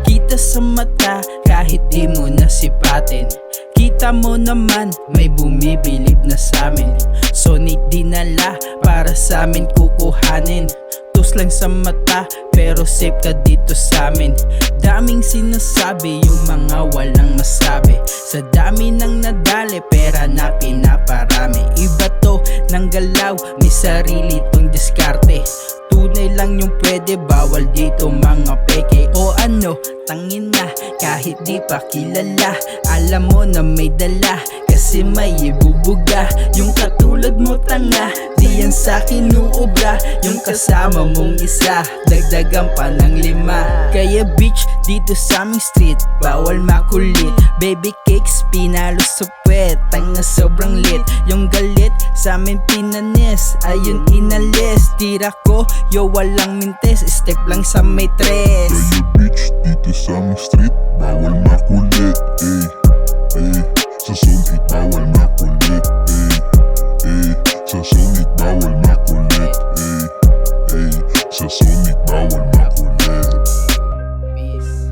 Kita sa mata kahit di mo nasipatin. Kita mo naman may bumibilib na samin. Sonate dinala para sa amin kukuhanin. Tus lang sa mata pero safe ka dito sa amin. Daming sinasabi yung mga walang masabi. Sa dami ng nadali pera na pinaparami. Iba to ng galaw, may sarili tong diskarte. Tunay lang yung pwede, bawal dito mga peke. O ano, tangin na, kahit di pa kilala. Alam mo na may dala, kasi may ibubuga. Yung katulad mo tanga, di yan sa'kin uubra. Yung kasama mong isa, dagdagan pa ng 5. Kaya bitch, dito sa aming street, bawal makulit. Baby cakes, pinalo sa puwet, tanga sobrang lit. Yung galit, sa amin pinanis, ayun inalis. Tira ko, yo walang mintes, step lang sa may tres. Kaya bitch, dito sa aming street, bawal makulit, sa sulit bawal makulit, sa sulit bawal makulit, sa sulit bawal makulit. Peace.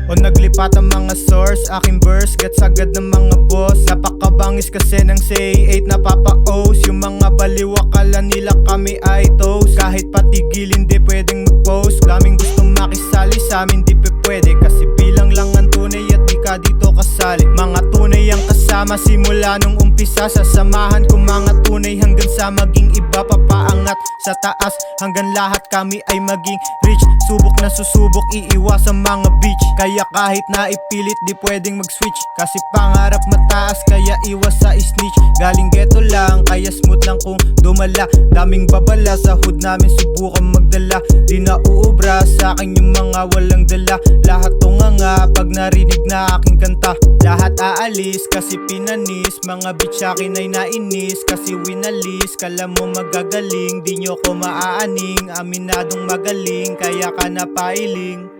O naglipat ang mga source, aking verse gets agad ng mga boss. Napakabangis kasi ng say 8 napapa-O's. Yung mga baliw akala nila kami ay toast. Kahit patigil hindi pwedeng mag-post. Daming gustong makisali sa amin di pwede, kasi bilang lang ang tunay at di ka dito kasali. Mga tunay ang kasama simula nung umpisa. Sasamahan ko mga tunay hanggang sa maging iba. Papaangat sa taas hanggang lahat kami ay maging rich. Subok na susubok, iiwas ang mga bitch. Kaya kahit na ipilit di pwedeng mag-switch, kasi pangarap mataas kaya iwas sa snitch. Galing ghetto lang kaya smooth lang kung dumala. Daming babala sa hood namin subukan magdala. Di na uubra sa akin yung mga walang dala. Lahat tunganga pag narinig na aking kanta. Lahat aalis kasi pinanis. Mga bitch akin ay nainis kasi winalis. Kala mo magagaling, di nyo ko maaaning. Aminadong magaling kaya ka napailing.